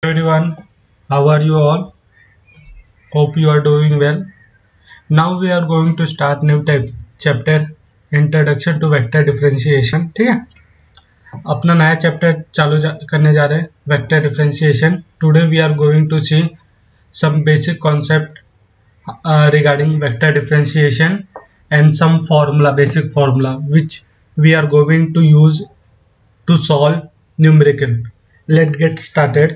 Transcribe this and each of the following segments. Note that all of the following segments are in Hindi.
Everyone, how are you all? Hope you are doing well. Now we are going to start new type chapter Introduction to Vector Differentiation. ठीक है, अपना नया चैप्टर करने जा रहे हैं vector differentiation. Today we are going to see some basic concept regarding vector differentiation and some basic formula which we are going to use to solve numerical. Let's get started.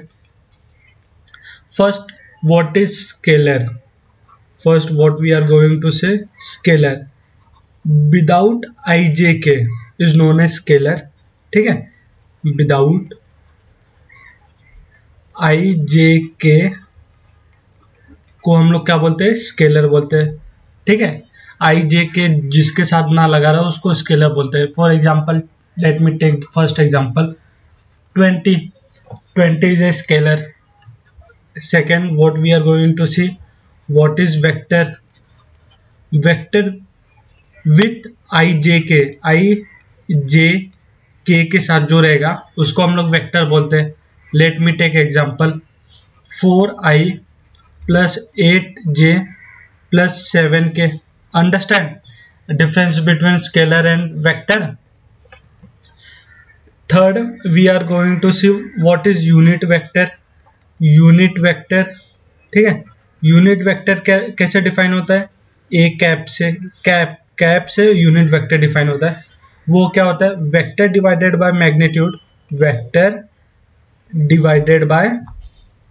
First, what is scalar? First, what we are going to say, scalar without ijk is known as scalar. ठीक है, without ijk को हम लोग क्या बोलते हैं, स्केलर बोलते हैं. ठीक है, ijk जिसके साथ ना लगा रहा उसको स्केलर बोलते हैं. For example, let me take first example. 20 is a scalar. Second, what we are going to see, what is vector? Vector with ijk के साथ जो रहेगा उसको हम लोग वेक्टर बोलते हैं. Let me take example. 4i plus 8j plus 7k. Understand difference between scalar and vector? Third, we are going to see what is unit vector. Unit vector, ठीक है, यूनिट वेक्टर कैसे डिफाइन होता है, ए कैप से यूनिट वेक्टर डिफाइन होता है. वो क्या होता है, vector divided by magnitude. Vector divided by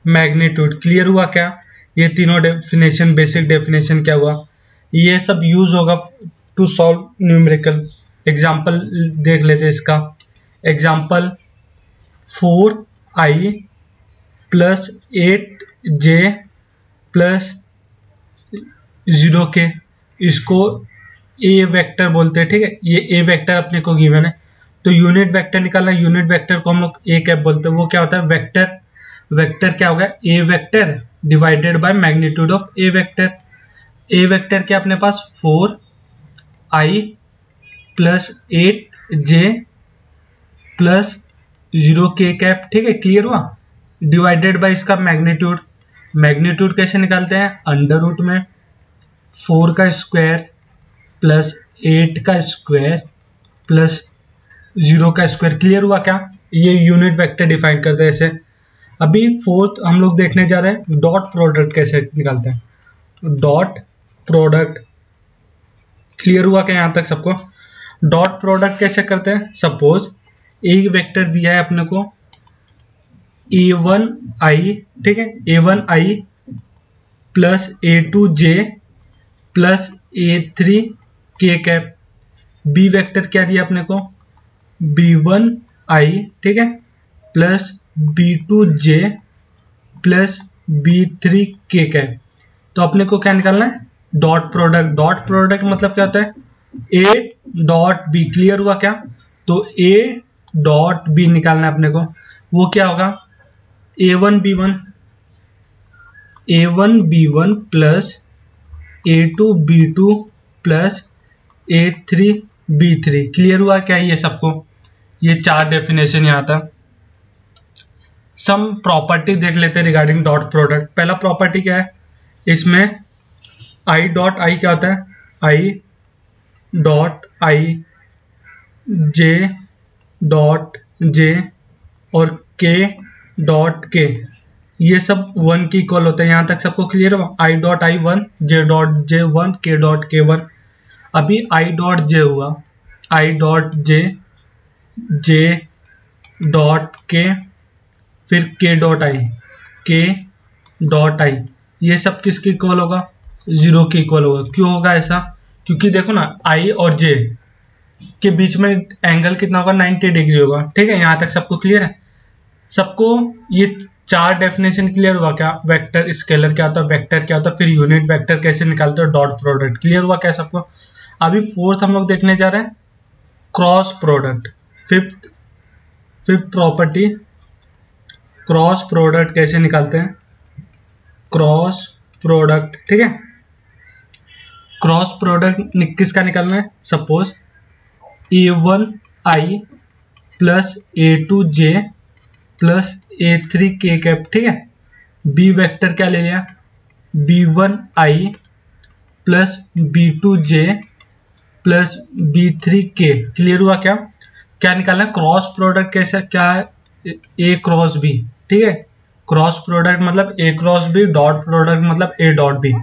magnitude. Clear हुआ क्या? ये तीनों डेफिनेशन, बेसिक डेफिनेशन क्या हुआ, ये सब यूज होगा टू सॉल्व न्यूमेरिकल. एग्जाम्पल देख लेते हैं इसका. Example 4i plus 8j plus 0k, इसको ए वेक्टर बोलते हैं. ठीक है, ये ए वेक्टर अपने को गिवन है, तो यूनिट वेक्टर निकालना. यूनिट वेक्टर को हम लोग ए कैप बोलते हैं. वो क्या होता है, वेक्टर. वेक्टर क्या होगा, A vector divided by magnitude of A vector. A vector क्या अपने पास, 4i plus 8j plus 0k cap. ठीक है, क्लियर हुआ. डिवाइडेड बाय इसका मैग्नीट्यूड. मैग्नीट्यूड कैसे निकालते हैं, अंडर रूट में 4 का स्क्वायर प्लस 8 का स्क्वायर प्लस 0 का स्क्वायर. क्लियर हुआ क्या? ये यूनिट वेक्टर डिफाइन करते हैं ऐसे. अभी फोर्थ हम लोग देखने जा रहे हैं डॉट प्रोडक्ट कैसे निकालते हैं. डॉट प्रोडक्ट क्लियर हुआ क्या यहाँ तक सबको? डॉट प्रोडक्ट कैसे करते हैं, सपोज एक वेक्टर दिया है अपने को a1i. ठीक है, a1i plus a2j plus a3k cap. B vector क्या दिया अपने को, b1i. ठीक है, plus b2j plus b3k cap. तो अपने को क्या निकालना है, डॉट प्रोडक्ट. डॉट प्रोडक्ट मतलब क्या होता है, a डॉट b. क्लियर हुआ क्या? तो a डॉट b निकालना है अपने को. वो क्या होगा, a1b1 plus a2b2 plus a3b3. Clear हुआ क्या ये सबको? ये चार डेफिनेशन यहाँ था. सम प्रॉपर्टी देख लेते हैं रिगार्डिंग डॉट प्रोडक्ट. पहला प्रॉपर्टी क्या है इसमें, आई डॉट आई क्या होता है, I dot I, J dot J और के डॉट के, ये सब 1 की इक्वल होते हैं. यहाँ तक सबको क्लियर हुआ. I dot I 1, J dot J 1, के डॉट के 1. अभी आई डॉट जे हुआ, I dot J, J dot के, फिर के डॉट आई, के डॉट आई. ये सब किसके इक्वल होगा, 0 के इक्वल होगा. क्यों होगा ऐसा, क्योंकि देखो ना आई और जे के बीच में एंगल कितना होगा, 90 डिग्री होगा. ठीक है, यहाँ तक सबको क्लियर है. सबको ये चार डेफिनेशन क्लियर हुआ क्या? वेक्टर, स्केलर क्या होता है, वेक्टर क्या होता है, फिर यूनिट वेक्टर कैसे निकालते हो, डॉट प्रोडक्ट. क्लियर हुआ क्या सबको? अभी फोर्थ हम लोग देखने जा रहे हैं cross product. Fifth property, cross product कैसे निकालते हैं, क्रॉस प्रोडक्ट. ठीक है, क्रॉस प्रोडक्ट किसका निकालना है, suppose a1i plus a2j plus A3 k cap, ठीक है। बी वेक्टर क्या ले लिया, B1i plus B2j plus B3 k। Clear हुआ? क्या क्या निकालना है, क्रॉस प्रोडक्ट कैसे, क्या है, A क्रॉस B, ठीक है। क्रॉस प्रोडक्ट मतलब A cross B, dot product मतलब A डॉट B।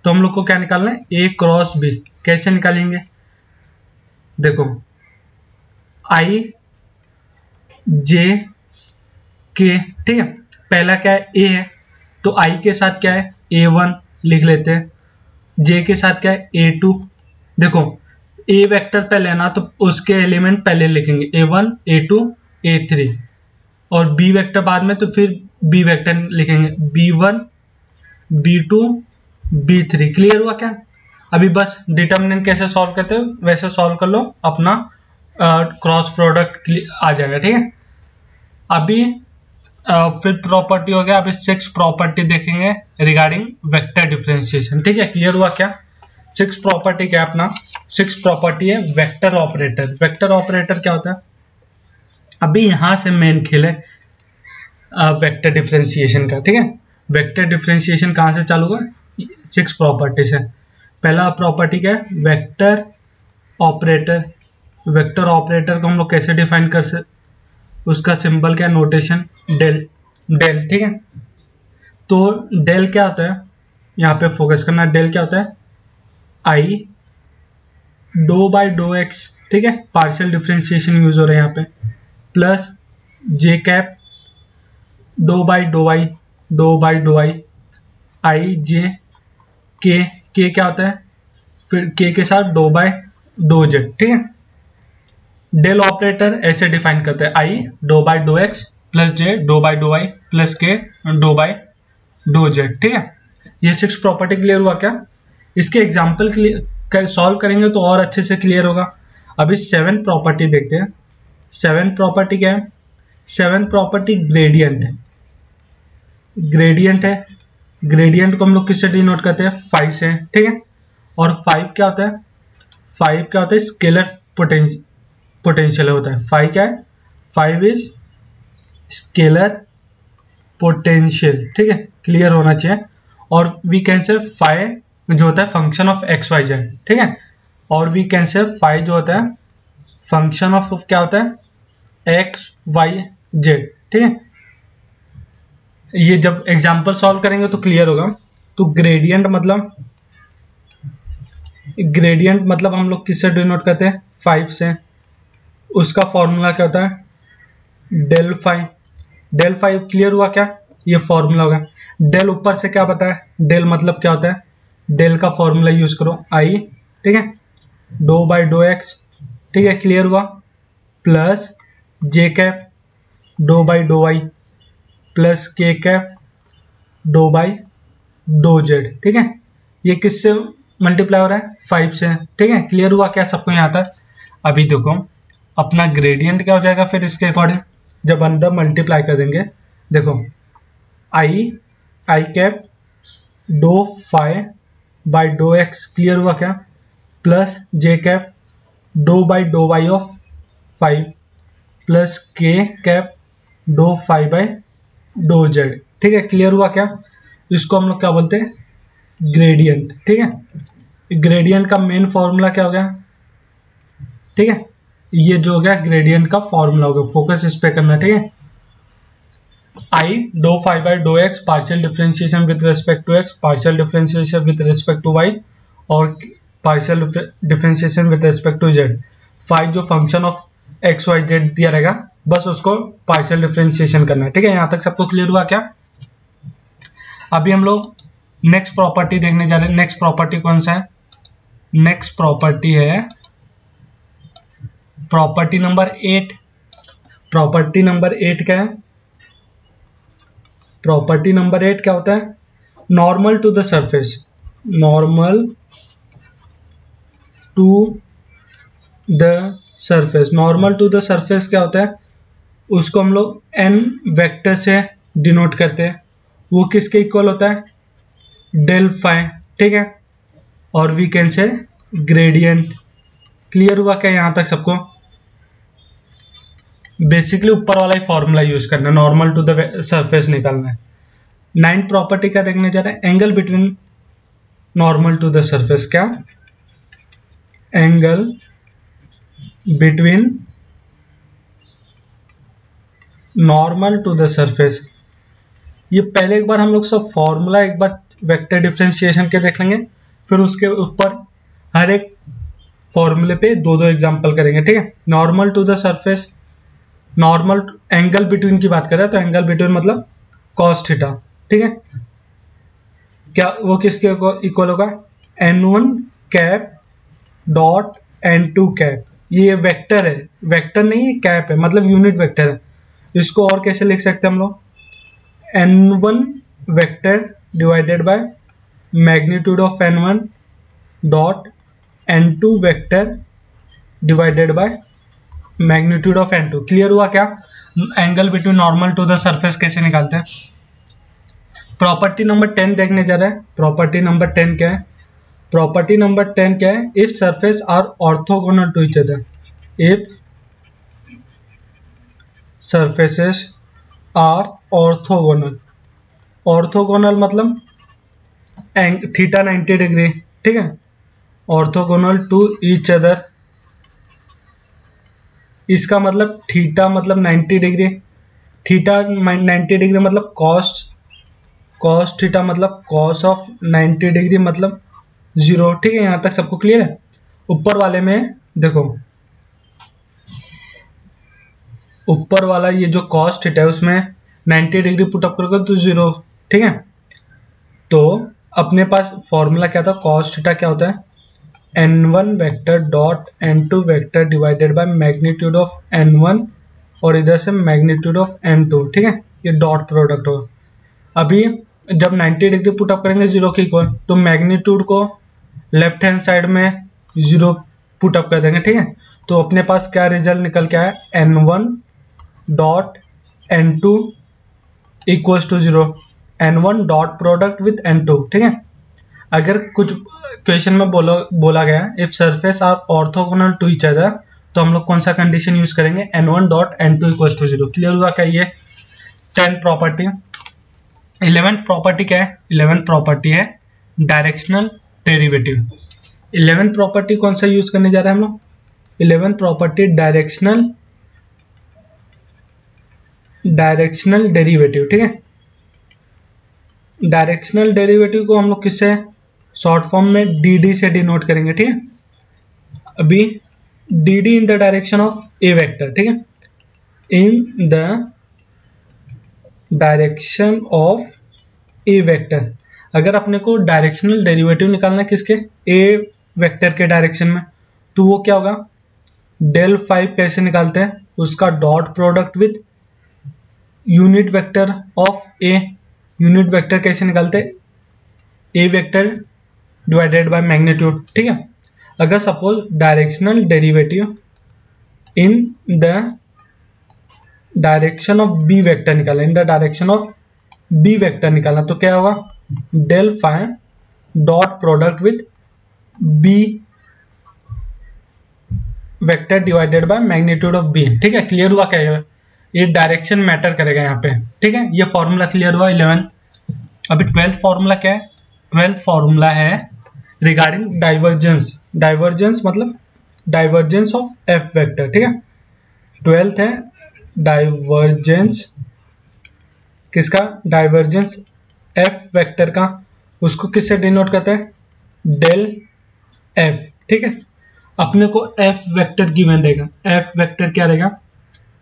तो हम लोग को क्या निकालना है, A क्रॉस B। कैसे निकालेंगे, देखो I J K, ठीक है। पहला क्या है, A है, तो I के साथ क्या है, A1 लिख लेते हैं। J के साथ क्या है, A2। देखो A वेक्टर पहले है ना, तो उसके एलिमेंट पहले लिखेंगे, A1 A2 A3, और B वेक्टर बाद में, तो फिर B वेक्टर लिखेंगे, B1 B2 B3। क्लियर हुआ? क्या अभी बस डिटर्मिनेंट कैसे सॉल्व करते हो वैसे सॉल्व कर लो, अपना क्रॉस प्रोडक्ट आ जाएगा, ठीक है। अभी फिर प्रॉपर्टी हो गया, अभी 6 प्रॉपर्टी देखेंगे रिगार्डिंग वेक्टर डिफरेंशिएशन, ठीक है। क्लियर हुआ? क्या 6 प्रॉपर्टी क्या अपना 6 प्रॉपर्टी है वेक्टर ऑपरेटर। वेक्टर ऑपरेटर क्या होता है, अभी यहां से मेन खेल है वेक्टर डिफरेंशिएशन का, ठीक है। वेक्टर डिफरेंशिएशन कहां से चालू हुआ, 6 प्रॉपर्टी से। पहला प्रॉपर्टी क्या है, वेक्टर ऑपरेटर। वेक्टर ऑपरेटर को हम लोग कैसे डिफाइन कर सकते, उसका सिंबल क्या, नोटेशन डेल, डेल, ठीक है। तो डेल क्या होता है, यहाँ पे फोकस करना, डेल क्या होता है, I dough by do x, ठीक है। पार्शियल डिफरेंशिएशन यूज हो रहा है यहाँ पे, plus j cap do by do Y, do by do y, I J K, K क्या होता है, फिर के के साथ डो बाय डो जेड, ठीक है। डेल ऑपरेटर ऐसे डिफाइन करते हैं, I do by do X plus J do by do Y plus K do by do Z, ठीक है। ये 6 प्रॉपर्टी क्लियर हुआ? क्या इसके एग्जाम्पल सॉल्व करेंगे तो और अच्छे से क्लियर होगा। अभी 7 प्रॉपर्टी देखते हैं। 7 प्रॉपर्टी क्या है, 7 प्रॉपर्टी ग्रेडियंट है। ग्रेडियंट है, ग्रेडियंट को हम लोग किससे डिनोट करते हैं, 5 से, ठीक है। और 5 क्या होता है, 5 क्या होता है, स्केलर पोटेंशियल होता है। 5 क्या है, 5 इज स्केलर पोटेंशियल, ठीक है। क्लियर होना चाहिए। और वी कैन से 5 जो होता है function of x Y Z, ठीक है। और वी कैन से 5 जो होता है फंक्शन ऑफ क्या होता है, एक्स वाई जेड, ठीक है। ये जब एग्जाम्पल सॉल्व करेंगे तो क्लियर होगा। तो ग्रेडियंट मतलब हम लोग किससे डिनोट करते हैं, 5 से। उसका फॉर्मूला क्या होता है, डेल 5। डेल 5 क्लियर हुआ? क्या ये फॉर्मूला होगा। डेल ऊपर से क्या पता है, डेल मतलब क्या होता है, डेल का फॉर्मूला यूज करो, आई, ठीक है, डो बाई डो एक्स, ठीक है। क्लियर हुआ? Plus j cap do by do Y plus k cap do by do Z, ठीक है। ये किससे मल्टीप्लाई हो रहा है, 5 से, ठीक है। क्लियर हुआ? क्या सबको यहाँ तक। अभी देखो अपना ग्रेडियंट क्या हो जाएगा फिर इसके अकॉर्डिंग, जब अंदर मल्टीप्लाई कर देंगे, देखो I cap do 5 by do x, clear हुआ? क्या plus j cap do by do Y of 5 plus k cap do 5 by do Z, ठीक है। क्लियर हुआ? क्या इसको हम लोग क्या बोलते हैं, ग्रेडियंट, ठीक है। ग्रेडियंट का मेन फॉर्मूला क्या हो गया, ठीक है। ये जो हो गया ग्रेडियंट का फॉर्मूला हो गया, फोकस इस पे करना, ठीक है। I do 5 by do x partial differentiation with respect to x, partial differentiation with respect to y, और partial differentiation with respect to z. 5 जो function of x Y z दिया रहेगा, बस उसको पार्शियल डिफरेंशिएशन करना है, ठीक है। यहां तक सबको क्लियर हुआ? क्या अभी हम लोग नेक्स्ट प्रॉपर्टी देखने जा रहे हैं। नेक्स्ट प्रॉपर्टी कौन सा है, नेक्स्ट प्रॉपर्टी है प्रॉपर्टी नंबर 8। प्रॉपर्टी नंबर 8 क्या है, प्रॉपर्टी नंबर 8 क्या होता है, normal to the surface. Normal to the surface, normal to the surface क्या होता है, उसको हम लोग n वेक्टर से डिनोट करते हैं। वो किसके इक्वल होता है, डेल फाई, ठीक है। और we can say gradient. Clear हुआ? क्या यहां तक सबको। बेसिकली ऊपर वाला ही फॉर्मूला यूज करना है, नॉर्मल टू द सरफेस निकालना है। 9th प्रॉपर्टी क्या देखने जा रहे हैं, angle between normal to the surface. क्या, angle between normal to the surface. ये पहले एक बार हम लोग सब फॉर्मूला एक बार वेक्टर डिफरेंशिएशन के देख लेंगे, फिर उसके ऊपर हर एक फॉर्मूले पे दो दो एग्जांपल करेंगे, ठीक है। Normal to the surface, normal angle between की बात करें तो एंगल बिटवीन मतलब कॉस थीटा, ठीक है। क्या वो किसके इक्वल होगा, n1 cap dot n2 cap. ये वेक्टर है, वेक्टर नहीं है, कैप है, मतलब यूनिट वेक्टर है। इसको और कैसे लिख सकते हैं हम लोग, n1 vector divided by magnitude of n1 dot n2 vector divided by magnitude of n2। Clear हुआ क्या, angle between normal to the surface कैसे निकालते हैं। प्रॉपर्टी नंबर 10 देखने जा रहे हैं। प्रॉपर्टी नंबर 10 क्या है, प्रॉपर्टी नंबर 10 क्या है, if surface are orthogonal to each other, if surfaces are orthogonal, orthogonal मतलब थीटा 90 डिग्री, ठीक है, ऑर्थोगोनल टू ईच अदर। इसका मतलब थीटा मतलब 90 डिग्री, थीटा 90 डिग्री मतलब कॉस थीटा मतलब कॉस ऑफ 90 डिग्री मतलब 0, ठीक है। यहाँ तक सबको क्लियर है। ऊपर वाले में देखो, ऊपर वाला ये जो कॉस थीटा है उसमें 90 डिग्री पुटअप करोगे तो 0, ठीक है। तो अपने पास फॉर्मूला क्या था, कॉस थीटा क्या होता है, n1 vector dot n2 vector divided by magnitude of n1 और इधर से मैग्नीट्यूड ऑफ n2, ठीक है। ये डॉट प्रोडक्ट होगा। अभी जब 90 डिग्री पुटअप करेंगे 0 के इक्वल, तो मैग्नीट्यूड को लेफ्ट हैंड साइड में 0 पुटअप कर देंगे, ठीक है। तो अपने पास क्या रिजल्ट निकल के आया, n1 dot n2 equals to 0, n1 dot product with n2, ठीक है। अगर कुछ क्वेश्चन में बोला गया if surface are orthogonal to each other, तो हम लोग कौन सा कंडीशन यूज करेंगे, n1 dot n2 equals to 0। Clear हुआ क्या ये 10th प्रॉपर्टी। 11th प्रॉपर्टी क्या है, 11th प्रॉपर्टी है डायरेक्शनल डेरिवेटिव। 11th प्रॉपर्टी कौन सा यूज करने जा रहे हैं हम लोग, 11th प्रॉपर्टी डायरेक्शनल डेरिवेटिव, ठीक है। डायरेक्शनल डेरिवेटिव को हम लोग किससे शॉर्ट फॉर्म में dd से डिनोट करेंगे, ठीक है। अभी dd in the direction of A vector, ठीक है, इन the direction of A vector. अगर अपने को डायरेक्शनल डेरिवेटिव निकालना है किसके, ए वेक्टर के डायरेक्शन में, तो वो क्या होगा, डेल फाइव कैसे निकालते हैं, उसका dot product with unit vector of A. Unit vector कैसे निकालते हैं, A vector divided by magnitude, ठीक है। अगर suppose directional derivative in the direction of B vector निकाला, in the direction of B vector निकालना, तो क्या होगा, del five dot product with B vector divided by magnitude of B, ठीक है। क्लियर हुआ क्या, ये डायरेक्शन मैटर करेगा यहाँ पे, ठीक है। ये फॉर्मूला क्लियर हुआ 11। अभी 12th फॉर्मूला क्या है, 12th फॉर्मूला है रिगार्डिंग डाइवर्जेंस। डाइवर्जेंस मतलब डाइवर्जेंस ऑफ एफ वेक्टर, ठीक है। 12th है डाइवर्जेंस किसका, डाइवर्जेंस एफ वेक्टर का। उसको किससे डिनोट करते हैं, डेल एफ, ठीक है। अपने को एफ वेक्टर गिवन रहेगा, एफ वेक्टर क्या रहेगा,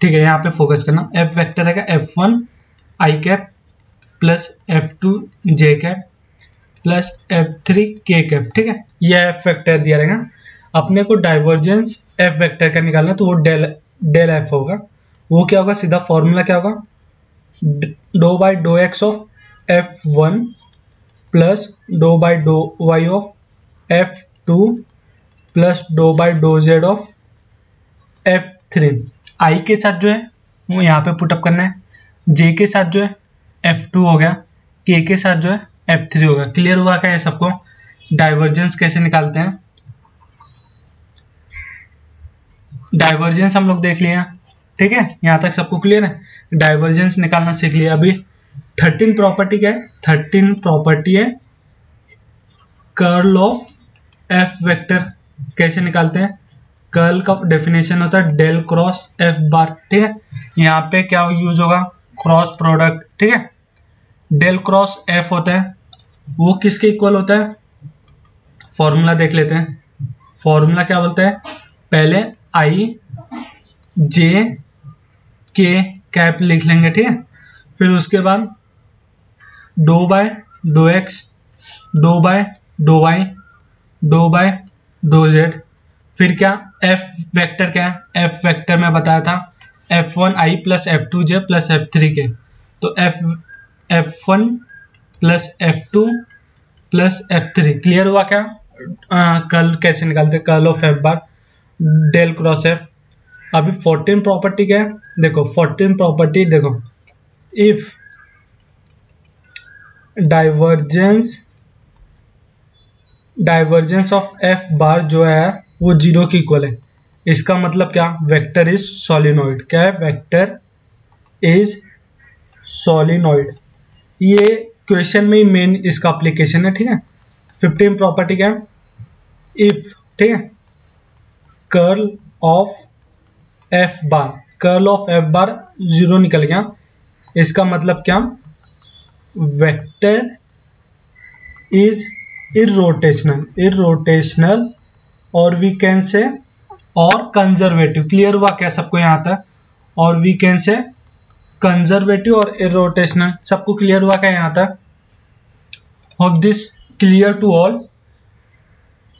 ठीक है, यहाँ पे फोकस करना। एफ वेक्टर रहेगा f1 i cap plus f2 j cap plus f3 k cap, ठीक है। ये एफ वेक्टर दिया रहेगा। अपने को डाइवर्जेंस एफ वेक्टर का निकालना, तो वो डेल एफ होगा। वो क्या होगा, सीधा फॉर्मूला क्या होगा, do by do X of f1 plus do by do Y of f2 plus do by do Z of f3। I के साथ जो है वो यहाँ पे पुटअप करना है, जे के साथ जो है f2 हो गया, के के साथ जो है f3 होगा। क्लियर हुआ क्या है सबको, डाइवर्जेंस कैसे निकालते हैं। डाइवर्जेंस हम लोग देख लिया, ठीक है, यहाँ तक सबको क्लियर है। डाइवर्जेंस निकालना सीख लिया। अभी 13 प्रॉपर्टी क्या है? 13 प्रॉपर्टी है कर्ल ऑफ एफ वेक्टर। कैसे निकालते हैं? कर्ल का डेफिनेशन होता है डेल क्रॉस एफ बार। ठीक है, यहाँ पे क्या यूज होगा? Cross product. ठीक है, डेल क्रॉस एफ होता है, वो किसके इक्वल होता है? फॉर्मूला देख लेते हैं। फॉर्मूला क्या बोलता है? पहले आई जे के कैप लिख लेंगे। ठीक है, फिर उसके बाद do by do X, do by do Y, do by do Z. फिर क्या? एफ वेक्टर क्या है? एफ वेक्टर में बताया था f1i plus f2j plus f3k। तो f1 plus f2 plus f3 clear हुआ क्या? कर्ल कैसे निकालते? Curl of F bar del cross F. अभी 14 प्रॉपर्टी क्या है? देखो 14 प्रॉपर्टी देखो, if divergence of F bar जो है वो 0 की इक्वल है। इसका मतलब क्या? Vector is solenoid. क्या है? Vector is solenoid. ये क्वेश्चन में ही मेन इसका एप्लीकेशन है। ठीक है, 15 प्रॉपर्टी क्या है? इफ, ठीक है, curl of F bar, curl of F बार 0 निकल गया। इसका मतलब क्या? वेक्टर इज इरोटेशनल और वी कैन से और कंजर्वेटिव। क्लियर हुआ क्या सबको यहाँ तक? और वी कैन से कंजर्वेटिव और इरोटेशनल, सबको क्लियर हुआ क्या यहाँ तक? Hope this clear to all.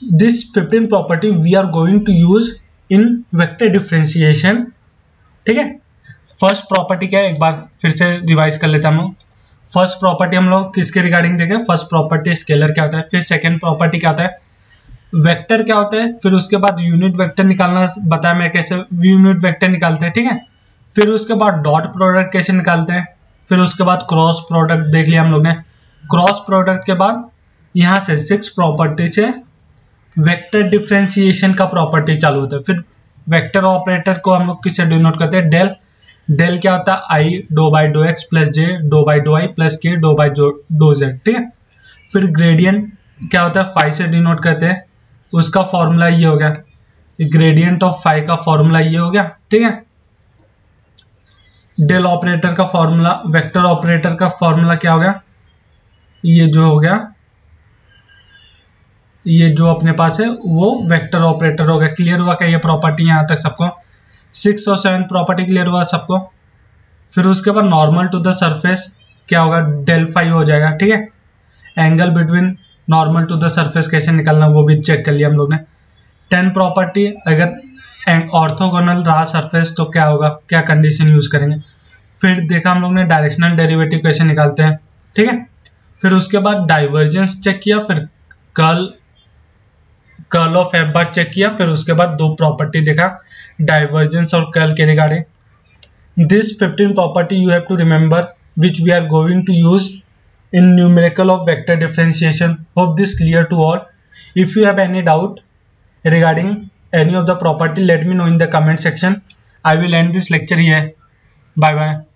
This 15 property we are going to use in vector differentiation. ठीक है, फर्स्ट प्रॉपर्टी क्या है? एक बार फिर से रिवाइज कर लेता हूँ। फर्स्ट प्रॉपर्टी हम लोग किसके रिगार्डिंग देखें? फर्स्ट प्रॉपर्टी स्केलर क्या होता है। फिर सेकंड प्रॉपर्टी क्या होता है? वेक्टर क्या होता है। फिर उसके बाद यूनिट वेक्टर निकालना बताया मैं, कैसे यूनिट वेक्टर निकालते हैं। ठीक है, फिर उसके बाद डॉट प्रोडक्ट कैसे निकालते हैं। फिर उसके बाद क्रॉस प्रोडक्ट देख लिया हम लोग ने। क्रॉस प्रोडक्ट के बाद यहाँ से 6 प्रॉपर्टी से वेक्टर डिफरेंशिएशन का प्रॉपर्टी चालू होता है। फिर वेक्टर ऑपरेटर को हम लोग किससे डिनोट करते हैं? डेल। डेल क्या होता है? I dough by do X plus J dough by do I plus K dough by do Z. ठीक है, फिर ग्रेडियंट क्या होता है? फाई से डिनोट करते हैं। उसका फॉर्मूला ये हो गया, ग्रेडियंट ऑफ फाई का फॉर्मूला ये हो गया। ठीक है, डेल ऑपरेटर का फॉर्मूला, वेक्टर ऑपरेटर का फॉर्मूला क्या हो गया? ये जो हो गया, ये जो अपने पास है वो वेक्टर ऑपरेटर हो गया। क्लियर हुआ क्या ये प्रॉपर्टी यहाँ तक सबको? 6 और 7 प्रॉपर्टी क्लियर हुआ सबको? फिर उसके बाद नॉर्मल टू द सरफेस क्या होगा? डेल फाई हो जाएगा। ठीक है, angle between normal to the surface कैसे निकालना वो भी चेक कर लिया हम लोग ने। 10 प्रॉपर्टी, अगर ऑर्थोगोनल रहा सरफेस तो क्या होगा, क्या कंडीशन यूज करेंगे। फिर देखा हम लोग ने डायरेक्शनल डेरिवेटिव कैसे निकालते हैं। ठीक है, फिर उसके बाद डाइवर्जेंस चेक किया, फिर curl of F bar check किया। फिर उसके बाद 2 प्रॉपर्टी देखा डाइवर्जेंस और कर्ल के regarding. This 15 property you have to remember which we are going to use in numerical of vector differentiation. Hope this clear to all. If you have any doubt regarding any of the property, let me know in the comment section. I will end this lecture here. Bye bye.